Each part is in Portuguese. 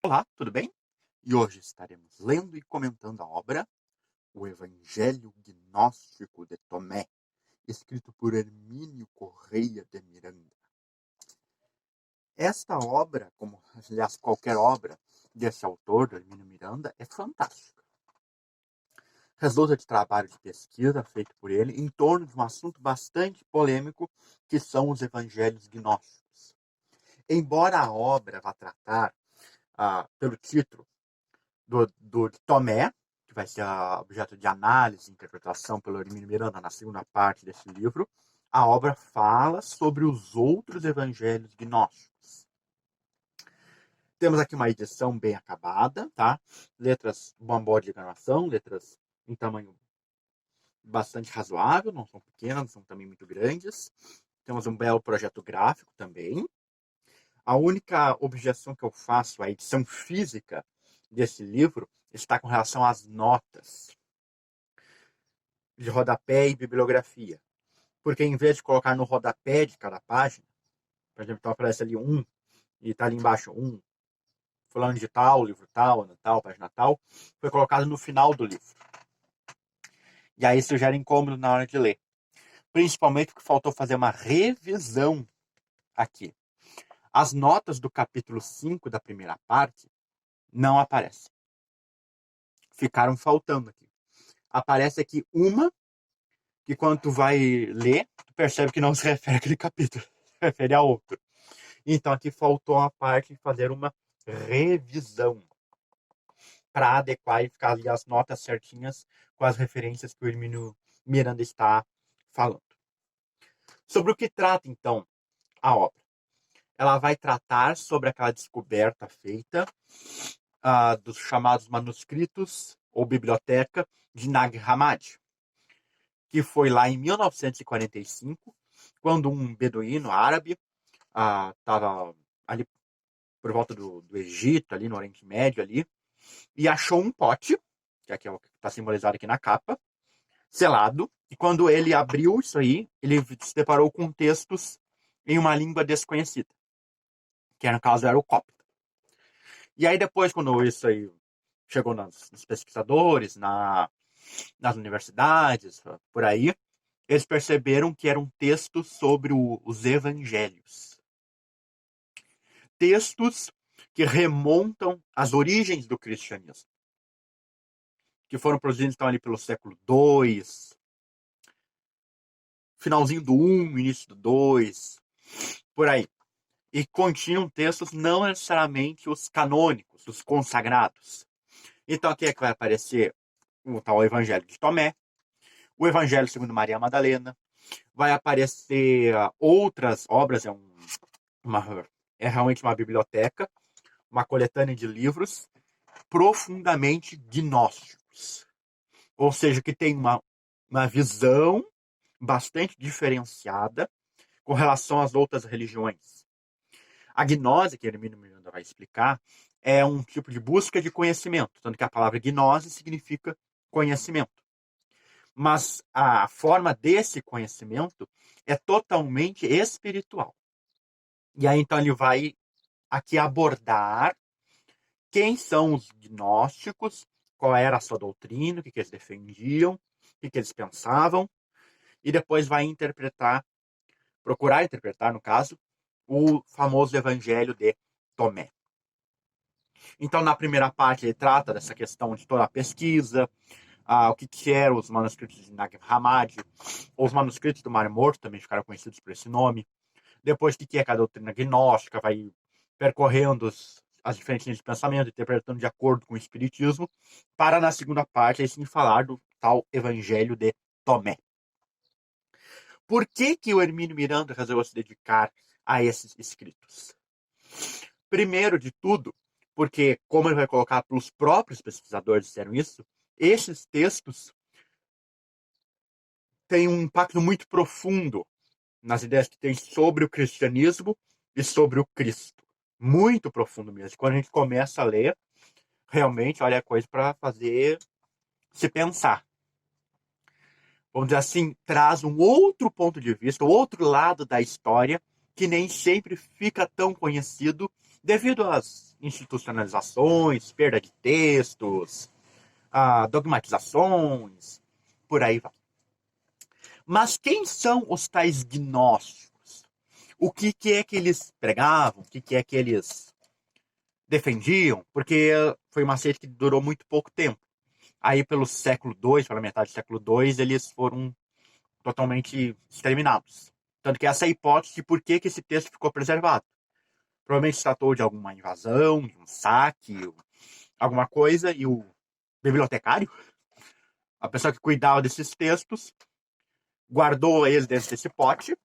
Olá, tudo bem? E hoje estaremos lendo e comentando a obra O Evangelho Gnóstico de Tomé, escrito por Hermínio Correia de Miranda. Esta obra, como aliás qualquer obra desse autor, do Hermínio Miranda, é fantástica. Resulta de trabalho de pesquisa feito por ele em torno de um assunto bastante polêmico, que são os evangelhos gnósticos. Embora a obra vá tratar, pelo título, do Tomé, que vai ser objeto de análise e interpretação pelo Hermínio Miranda na segunda parte desse livro, a obra fala sobre os outros evangelhos gnósticos. Temos aqui uma edição bem acabada, tá? Letras bombó de gramação, letras em tamanho bastante razoável, não são pequenas, não são também muito grandes. Temos um belo projeto gráfico também. A única objeção que eu faço à edição física desse livro está com relação às notas de rodapé e bibliografia. Porque em vez de colocar no rodapé de cada página, por exemplo, então aparece ali um, e está ali embaixo um, fulano de tal, livro tal, ano tal, página tal, foi colocado no final do livro. E aí isso gera incômodo na hora de ler. Principalmente porque faltou fazer uma revisão aqui. As notas do capítulo 5 da primeira parte não aparecem. Ficaram faltando aqui. Aparece aqui uma que quando tu vai ler, tu percebe que não se refere àquele capítulo, se refere a outro. Então aqui faltou a parte de fazer uma revisão para adequar e ficar ali as notas certinhas com as referências que o Hermínio Miranda está falando. Sobre o que trata, então, a obra? Ela vai tratar sobre aquela descoberta feita dos chamados manuscritos ou biblioteca de Nag Hammadi, que foi lá em 1945, quando um beduíno árabe estava ali por volta do Egito, ali no Oriente Médio, ali, e achou um pote, que é o que está simbolizado aqui na capa, selado, e quando ele abriu isso aí, ele se deparou com textos em uma língua desconhecida, que no caso era o copta. E aí depois, quando isso aí chegou nos pesquisadores, nas universidades, por aí, eles perceberam que eram textos sobre os evangelhos. Textos que remontam às origens do cristianismo, que foram produzidos então ali pelo século II, finalzinho do 1, início do 2, por aí. E continham textos não necessariamente os canônicos, os consagrados. Então aqui é que vai aparecer o tal Evangelho de Tomé, o Evangelho segundo Maria Madalena, vai aparecer outras obras, é realmente uma biblioteca, uma coletânea de livros profundamente gnósticos. Ou seja, que tem uma visão bastante diferenciada com relação às outras religiões. A gnose, que Hermínio Miranda vai explicar, é um tipo de busca de conhecimento, tanto que a palavra gnose significa conhecimento. Mas a forma desse conhecimento é totalmente espiritual. E aí então ele vai aqui abordar quem são os gnósticos, qual era a sua doutrina, o que eles defendiam, o que eles pensavam, e depois vai procurar interpretar, no caso, o famoso Evangelho de Tomé. Então, na primeira parte, ele trata dessa questão de toda a pesquisa, o que eram os manuscritos de Nag Hammadi, ou os manuscritos do Mar Morto, também ficaram conhecidos por esse nome. Depois, o que é a doutrina gnóstica, vai percorrendo as diferentes linhas de pensamento, interpretando de acordo com o Espiritismo, para, na segunda parte, aí sim falar do tal Evangelho de Tomé. Por que o Hermínio Miranda resolveu se dedicar a esses escritos? Primeiro de tudo, porque, como ele vai colocar, pelos próprios pesquisadores disseram isso, esses textos têm um impacto muito profundo nas ideias que tem sobre o cristianismo e sobre o Cristo. Muito profundo mesmo. Quando a gente começa a ler, realmente, olha, é coisa para fazer se pensar. Vamos dizer assim, traz um outro ponto de vista, outro lado da história, que nem sempre fica tão conhecido devido às institucionalizações, perda de textos, dogmatizações, por aí vai. Mas quem são os tais gnósticos? O que é que eles pregavam? O que é que eles defendiam? Porque foi uma seita que durou muito pouco tempo. Aí, pelo século II, pela metade do século II, eles foram totalmente exterminados. Tanto que essa é a hipótese de por que esse texto ficou preservado. Provavelmente se tratou de alguma invasão, de um saque, alguma coisa, e o bibliotecário, a pessoa que cuidava desses textos, guardou eles dentro desse pote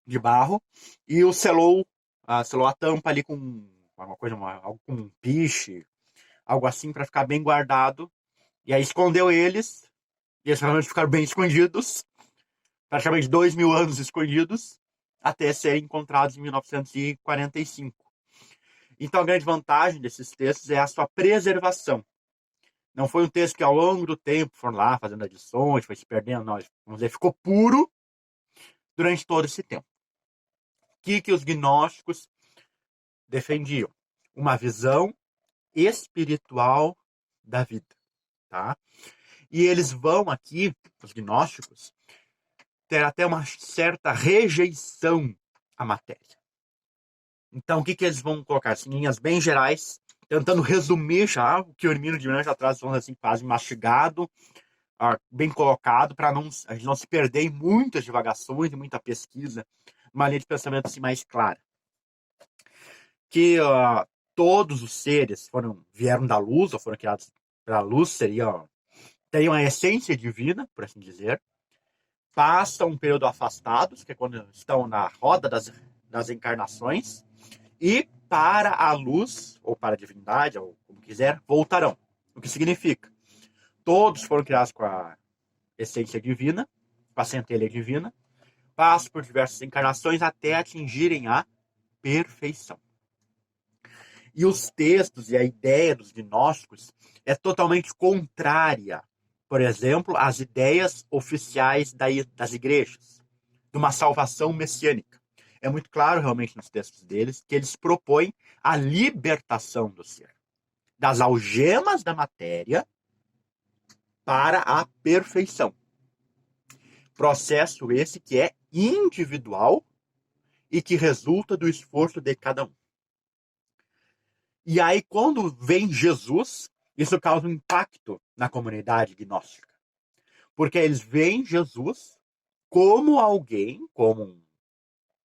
de barro e o selou a tampa ali com alguma coisa, algo com um piche, algo assim, para ficar bem guardado. E aí escondeu eles, e eles realmente ficaram bem escondidos, praticamente 2.000 anos escondidos, até serem encontrados em 1945. Então a grande vantagem desses textos é a sua preservação. Não foi um texto que ao longo do tempo foram lá fazendo adições, foi se perdendo, não. Vamos dizer, ficou puro durante todo esse tempo. O que os gnósticos defendiam? Uma visão espiritual da vida, tá? E eles vão aqui, os gnósticos, ter até uma certa rejeição à matéria. Então, o que eles vão colocar? Assim, em linhas bem gerais, tentando resumir já o que o Hermínio de Miranda já traz, vamos assim, quase mastigado, bem colocado, para a gente não se perder em muitas divagações e muita pesquisa, uma linha de pensamento assim, mais clara. Que todos os seres vieram da luz, ou foram criados pela luz, teriam a essência divina, por assim dizer, passam um período afastados, que é quando estão na roda das encarnações, e para a luz, ou para a divindade, ou como quiser, voltarão. O que significa? Todos foram criados com a essência divina, com a centelha divina, passam por diversas encarnações até atingirem a perfeição. E os textos e a ideia dos gnósticos é totalmente contrária, por exemplo, às ideias oficiais das igrejas, de uma salvação messiânica. É muito claro, realmente, nos textos deles, que eles propõem a libertação do ser, das algemas da matéria para a perfeição. Processo esse que é individual e que resulta do esforço de cada um. E aí, quando vem Jesus, isso causa um impacto na comunidade gnóstica. Porque eles veem Jesus como alguém, como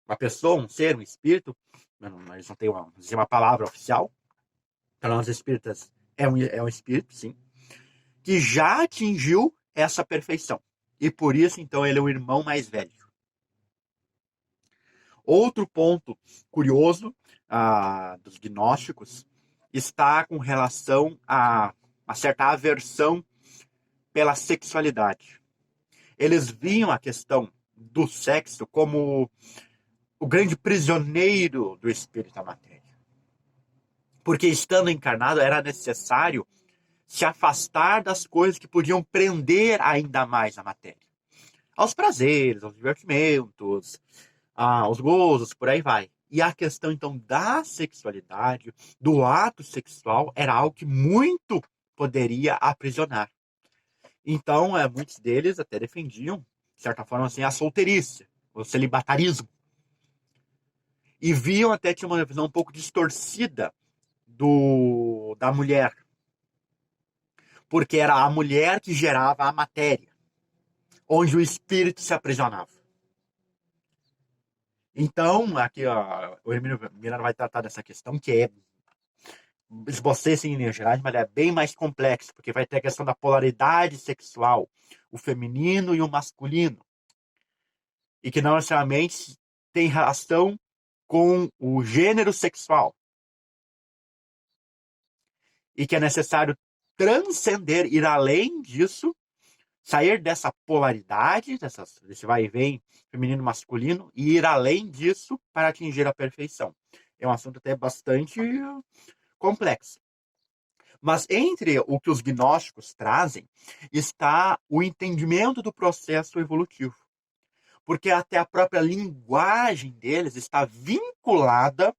uma pessoa, um ser, um espírito, eles não têm uma palavra oficial, para nós espíritas é um espírito, sim, que já atingiu essa perfeição. E por isso, então, ele é o irmão mais velho. Outro ponto curioso dos gnósticos está com relação a uma certa aversão pela sexualidade. Eles viam a questão do sexo como o grande prisioneiro do espírito da matéria. Porque estando encarnado era necessário se afastar das coisas que podiam prender ainda mais a matéria. Aos prazeres, aos divertimentos, aos gozos, por aí vai. E a questão, então, da sexualidade, do ato sexual, era algo que muito poderia aprisionar. Então, muitos deles até defendiam, de certa forma, assim, a solteirice, o celibatarismo. E viam até tinha uma visão um pouco distorcida da mulher. Porque era a mulher que gerava a matéria, onde o espírito se aprisionava. Então, aqui o Hermínio Miranda vai tratar dessa questão, que esbocei assim, em linhas gerais, mas é bem mais complexo, porque vai ter a questão da polaridade sexual, o feminino e o masculino, e que não necessariamente tem relação com o gênero sexual, e que é necessário transcender, ir além disso, sair dessa polaridade, desse vai e vem feminino masculino, e ir além disso para atingir a perfeição. É um assunto até bastante complexo. Mas entre o que os gnósticos trazem está o entendimento do processo evolutivo. Porque até a própria linguagem deles está vinculada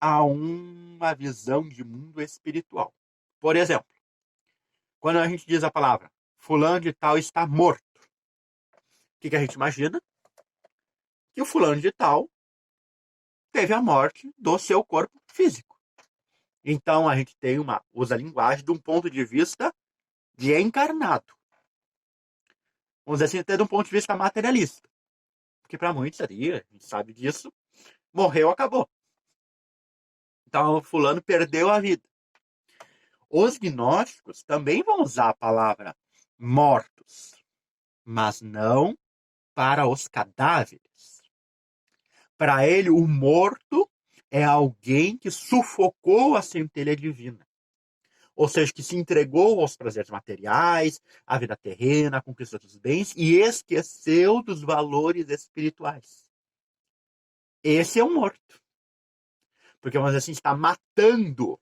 a uma visão de mundo espiritual. Por exemplo, quando a gente diz a palavra fulano de tal está morto, o que a gente imagina? Que o fulano de tal teve a morte do seu corpo físico. Então a gente usa a linguagem de um ponto de vista de encarnado. Vamos dizer assim, até de um ponto de vista materialista. Porque para muitos ali, a gente sabe disso, morreu, acabou. Então fulano perdeu a vida. Os gnósticos também vão usar a palavra mortos, mas não para os cadáveres. Para ele, o morto é alguém que sufocou a centelha divina. Ou seja, que se entregou aos prazeres materiais, à vida terrena, à conquista dos bens e esqueceu dos valores espirituais. Esse é um morto. Porque, vamos dizer assim, está matando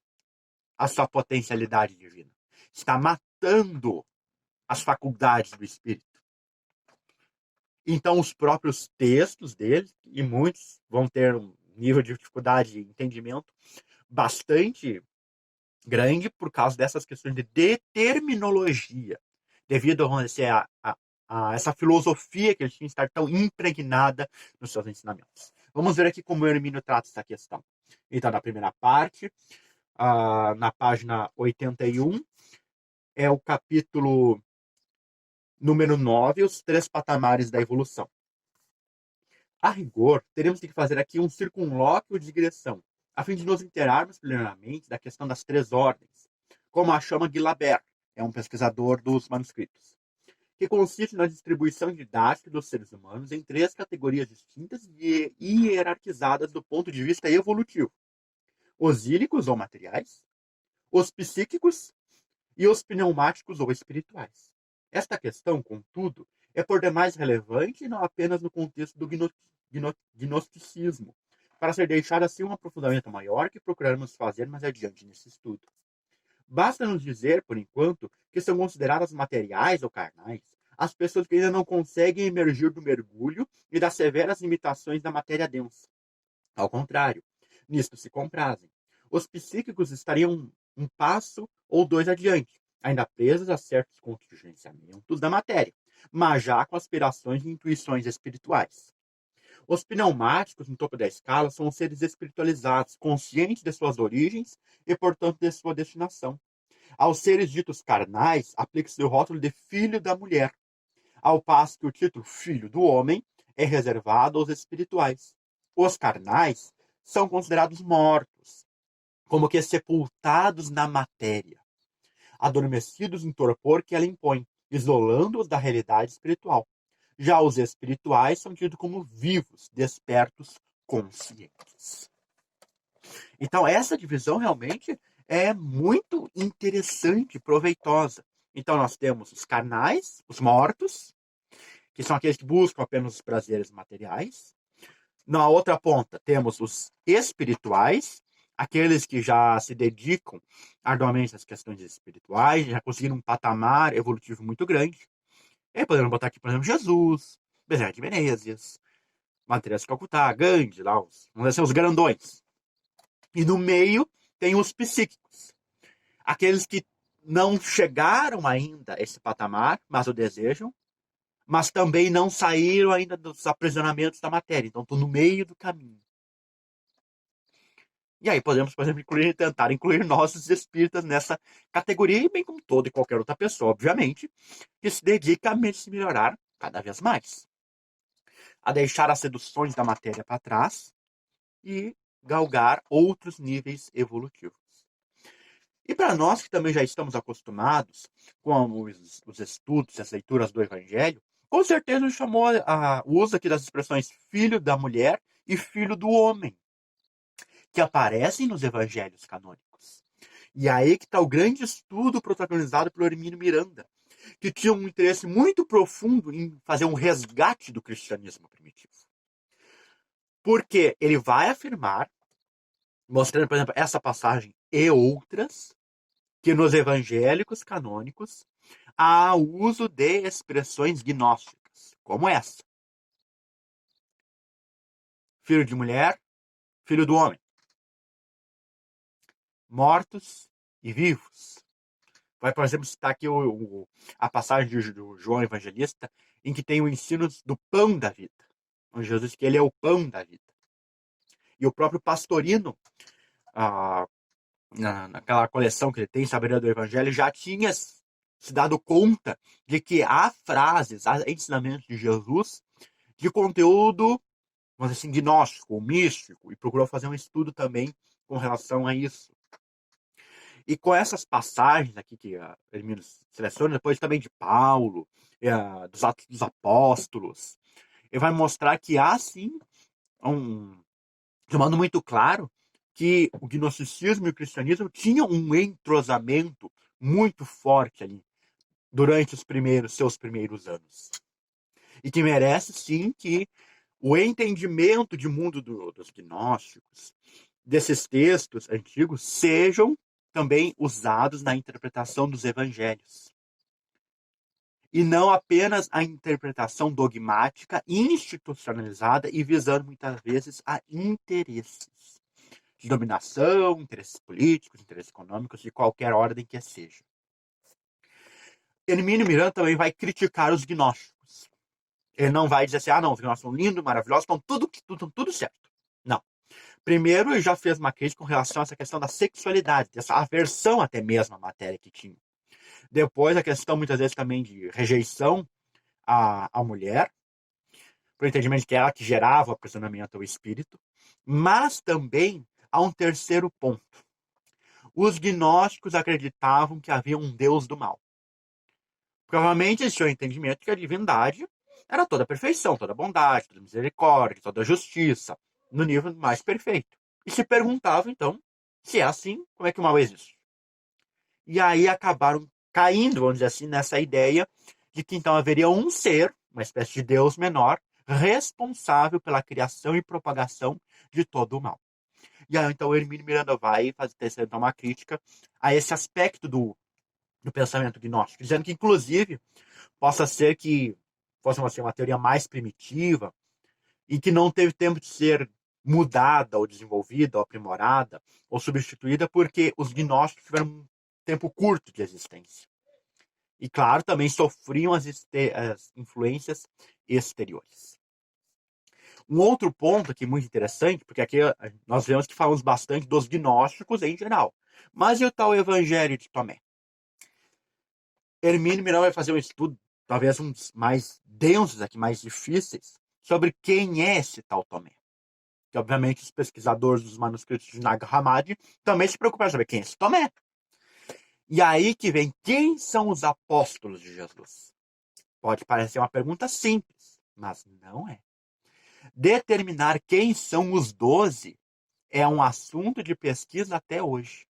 a sua potencialidade divina. Está matando as faculdades do espírito. Então, os próprios textos dele, e muitos vão ter um nível de dificuldade de entendimento bastante grande por causa dessas questões de determinologia, devido a essa filosofia que ele tinha estar tão impregnada nos seus ensinamentos. Vamos ver aqui como o Hermínio trata essa questão. Então, na primeira parte, na página 81, é o capítulo número 9, os três patamares da evolução. A rigor, teremos que fazer aqui um circunlóquio de digressão, a fim de nos inteirarmos plenamente da questão das três ordens, como a chama Guilabert, é um pesquisador dos manuscritos, que consiste na distribuição didática dos seres humanos em três categorias distintas e hierarquizadas do ponto de vista evolutivo: os ílicos ou materiais, os psíquicos e os pneumáticos ou espirituais. Esta questão, contudo, é por demais relevante não apenas no contexto do gnosticismo, para ser deixado assim um aprofundamento maior que procuraremos fazer mais adiante nesse estudo. Basta nos dizer, por enquanto, que são consideradas materiais ou carnais as pessoas que ainda não conseguem emergir do mergulho e das severas limitações da matéria densa. Ao contrário, nisto se comprazem. Os psíquicos estariam um passo ou dois adiante, ainda presos a certos contingenciamentos da matéria, mas já com aspirações e intuições espirituais. Os pneumáticos, no topo da escala, são os seres espiritualizados, conscientes de suas origens e, portanto, de sua destinação. Aos seres ditos carnais, aplica-se o rótulo de filho da mulher, ao passo que o título filho do homem é reservado aos espirituais. Os carnais são considerados mortos, como que sepultados na matéria, adormecidos em torpor que ela impõe, isolando-os da realidade espiritual. Já os espirituais são tidos como vivos, despertos, conscientes. Então, essa divisão realmente é muito interessante, proveitosa. Então, nós temos os carnais, os mortos, que são aqueles que buscam apenas os prazeres materiais. Na outra ponta, temos os espirituais, aqueles que já se dedicam arduamente às questões espirituais, já conseguiram um patamar evolutivo muito grande. E aí podemos botar aqui, por exemplo, Jesus, Bezerra de Menezes, Madre Teresa de Calcutá, Gandhi, lá, vamos dizer assim, os grandões. E no meio tem os psíquicos, aqueles que não chegaram ainda a esse patamar, mas o desejam, mas também não saíram ainda dos aprisionamentos da matéria. Então, estou no meio do caminho. E aí podemos, por exemplo, tentar incluir nossos espíritas nessa categoria, bem como toda e qualquer outra pessoa, obviamente, que se dedica a se melhorar cada vez mais. A deixar as seduções da matéria para trás e galgar outros níveis evolutivos. E para nós que também já estamos acostumados com os estudos, as leituras do Evangelho, com certeza nos chamou o uso aqui das expressões filho da mulher e filho do homem, que aparecem nos evangelhos canônicos. E aí que está o grande estudo protagonizado pelo Hermínio Miranda, que tinha um interesse muito profundo em fazer um resgate do cristianismo primitivo. Porque ele vai afirmar, mostrando, por exemplo, essa passagem e outras, que nos evangélicos canônicos há uso de expressões gnósticas, como essa: filho de mulher, filho do homem. mortos e vivos. Vai, por exemplo, citar aqui a passagem do João Evangelista, em que tem o ensino do pão da vida. Onde Jesus diz que ele é o pão da vida. E o próprio Pastorino, naquela coleção que ele tem, Sabedoria do Evangelho, já tinha se dado conta de que há frases, há ensinamentos de Jesus de conteúdo, vamos dizer assim, gnóstico, místico, e procurou fazer um estudo também com relação a isso. E com essas passagens aqui que Hermínio seleciona, depois também de Paulo, dos Atos dos Apóstolos, ele vai mostrar que há sim de modo muito claro que o gnosticismo e o cristianismo tinham um entrosamento muito forte ali durante seus primeiros anos. E que merece sim que o entendimento de mundo dos gnósticos, desses textos antigos, sejam também usados na interpretação dos evangelhos. E não apenas a interpretação dogmática, institucionalizada e visando muitas vezes a interesses de dominação, interesses políticos, interesses econômicos, de qualquer ordem que seja. Hermínio Miranda também vai criticar os gnósticos. Ele não vai dizer assim, não, os gnósticos são lindos, maravilhosos, estão tudo certo. Não. Primeiro, ele já fez uma crítica com relação a essa questão da sexualidade, dessa aversão até mesmo à matéria que tinha. Depois, a questão, muitas vezes, também de rejeição à mulher, para o entendimento de que ela que gerava o aprisionamento ao espírito. Mas também há um terceiro ponto. Os gnósticos acreditavam que havia um Deus do mal. Provavelmente eles tinham o entendimento que a divindade era toda a perfeição, toda a bondade, toda a misericórdia, toda a justiça, no nível mais perfeito. E se perguntavam, então, se é assim, como é que o mal existe? E aí acabaram caindo, vamos dizer assim, nessa ideia de que então haveria um ser, uma espécie de Deus menor, responsável pela criação e propagação de todo o mal. E aí, então, o Hermínio Miranda vai fazer então, uma crítica a esse aspecto do pensamento gnóstico, dizendo que, inclusive, possa ser que fosse uma teoria mais primitiva e que não teve tempo de ser mudada ou desenvolvida ou aprimorada ou substituída porque os gnósticos tiveram um tempo curto de existência. E, claro, também sofriam as influências exteriores. Um outro ponto aqui muito interessante, porque aqui nós vemos que falamos bastante dos gnósticos em geral. Mas e o tal Evangelho de Tomé? Hermínio Miranda vai fazer um estudo, talvez um dos mais densos aqui, mais difíceis, sobre quem é esse tal Tomé. Que, obviamente, os pesquisadores dos manuscritos de Nag Hammadi também se preocuparam em saber quem é esse Tomé. E aí que vem, quem são os apóstolos de Jesus? Pode parecer uma pergunta simples, mas não é. Determinar quem são os 12 é um assunto de pesquisa até hoje.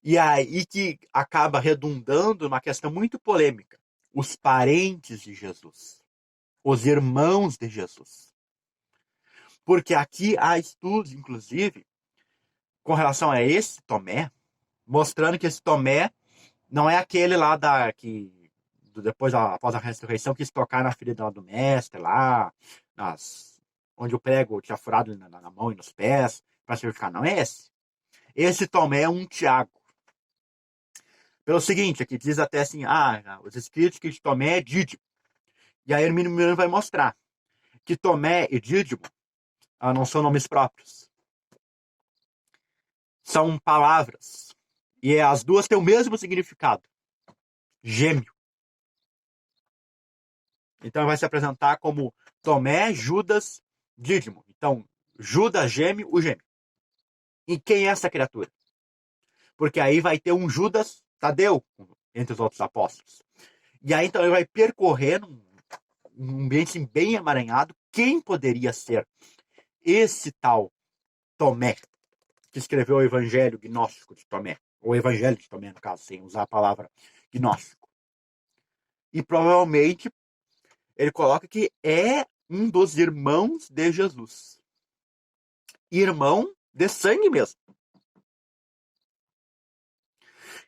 E aí que acaba redundando numa questão muito polêmica. Os parentes de Jesus. Os irmãos de Jesus. Porque aqui há estudos, inclusive, com relação a esse Tomé, mostrando que esse Tomé não é aquele lá após a ressurreição, quis tocar na ferida do mestre, lá, onde o prego tinha furado na mão e nos pés, para certificar. Não é esse. Esse Tomé é um Tiago. Pelo seguinte, aqui diz até assim, os escritos que de Tomé é Dídimo. E aí Hermínio Miranda vai mostrar que Tomé e Dídimo não são nomes próprios. São palavras. E as duas têm o mesmo significado. Gêmeo. Então vai se apresentar como Tomé, Judas, Dídimo. Então, Judas geme o gêmeo. E quem é essa criatura? Porque aí vai ter um Judas Tadeu entre os outros apóstolos. E aí então ele vai percorrer num ambiente assim, bem emaranhado quem poderia ser esse tal Tomé que escreveu o Evangelho Gnóstico de Tomé. Ou Evangelho de Tomé, no caso, sem usar a palavra gnóstico. E provavelmente ele coloca que é um dos irmãos de Jesus. Irmão de sangue mesmo.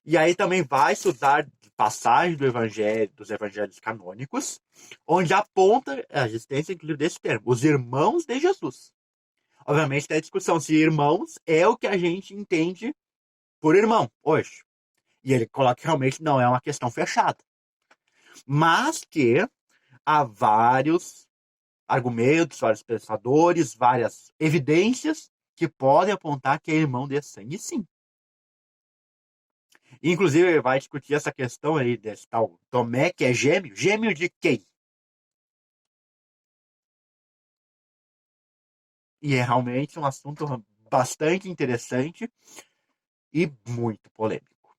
E aí também vai estudar passagens dos evangelhos canônicos, onde aponta a existência, inclusive, desse termo, os irmãos de Jesus. Obviamente tem a discussão se irmãos é o que a gente entende por irmão hoje. E ele coloca que realmente não é uma questão fechada. Mas que há vários argumentos, vários pensadores, várias evidências que podem apontar que é irmão de sangue, sim. Inclusive, ele vai discutir essa questão aí desse tal Tomé, que é gêmeo. Gêmeo de quem? E é realmente um assunto bastante interessante e muito polêmico.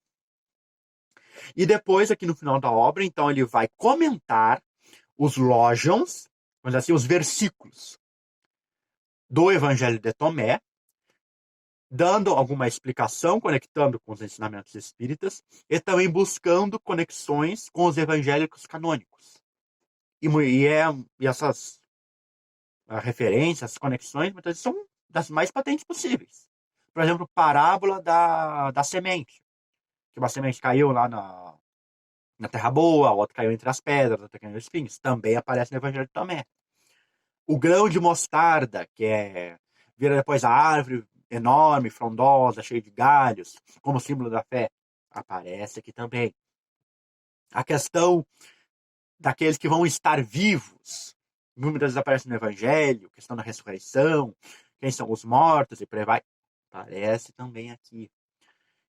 E depois, aqui no final da obra, então, ele vai comentar os lógions, mas assim, os versículos do Evangelho de Tomé, dando alguma explicação, conectando com os ensinamentos espíritas e também buscando conexões com os evangélicos canônicos. E essas referências, conexões, muitas vezes são das mais patentes possíveis. Por exemplo, parábola da semente. Que uma semente caiu lá na terra boa, a outra caiu entre as pedras, a outra caiu nos espinhos. Também aparece no Evangelho de Tomé. O grão de mostarda, que vira depois a árvore enorme, frondosa, cheia de galhos, como símbolo da fé, aparece aqui também. A questão daqueles que vão estar vivos, muitas vezes aparece no Evangelho, questão da ressurreição, quem são os mortos e por aí vai, aparece também aqui.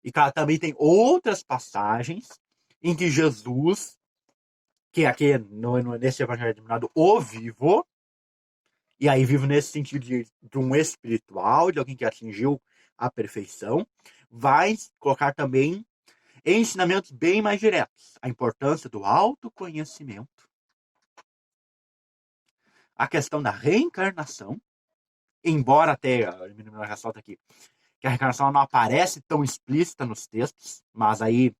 E claro, também tem outras passagens em que Jesus, que aqui nesse Evangelho é denominado o vivo, e aí vivo nesse sentido de um espiritual, de alguém que atingiu a perfeição, vai colocar também ensinamentos bem mais diretos. A importância do autoconhecimento, a questão da reencarnação, embora até, eu ressalto aqui, que a reencarnação não aparece tão explícita nos textos, mas aí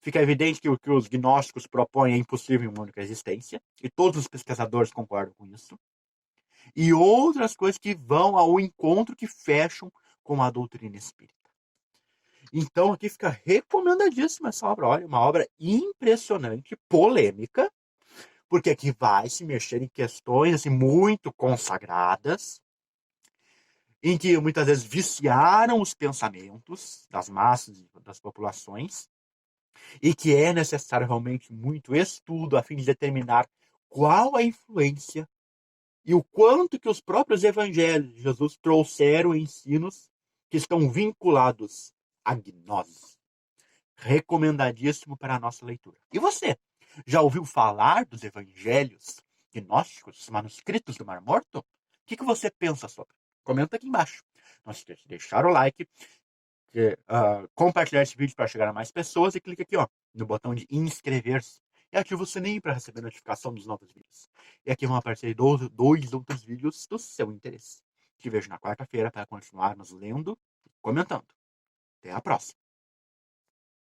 fica evidente que o que os gnósticos propõem é impossível em uma única existência, e todos os pesquisadores concordam com isso. E outras coisas que vão ao encontro, que fecham com a doutrina espírita. Então aqui fica recomendadíssima essa obra. Olha, uma obra impressionante, polêmica, porque aqui vai se mexer em questões assim, muito consagradas, em que muitas vezes viciaram os pensamentos das massas e das populações, e que é necessário realmente muito estudo a fim de determinar qual a influência e o quanto que os próprios evangelhos de Jesus trouxeram ensinos que estão vinculados à gnose. Recomendadíssimo para a nossa leitura. E você, já ouviu falar dos evangelhos gnósticos, os manuscritos do Mar Morto? O que você pensa sobre? Comenta aqui embaixo. Não se esqueça de deixar o like, compartilhar esse vídeo para chegar a mais pessoas e clique aqui no botão de inscrever-se e ativa o sininho para receber notificação dos novos vídeos. E aqui vão aparecer dois outros vídeos do seu interesse. Te vejo na quarta-feira para continuarmos lendo e comentando. Até a próxima!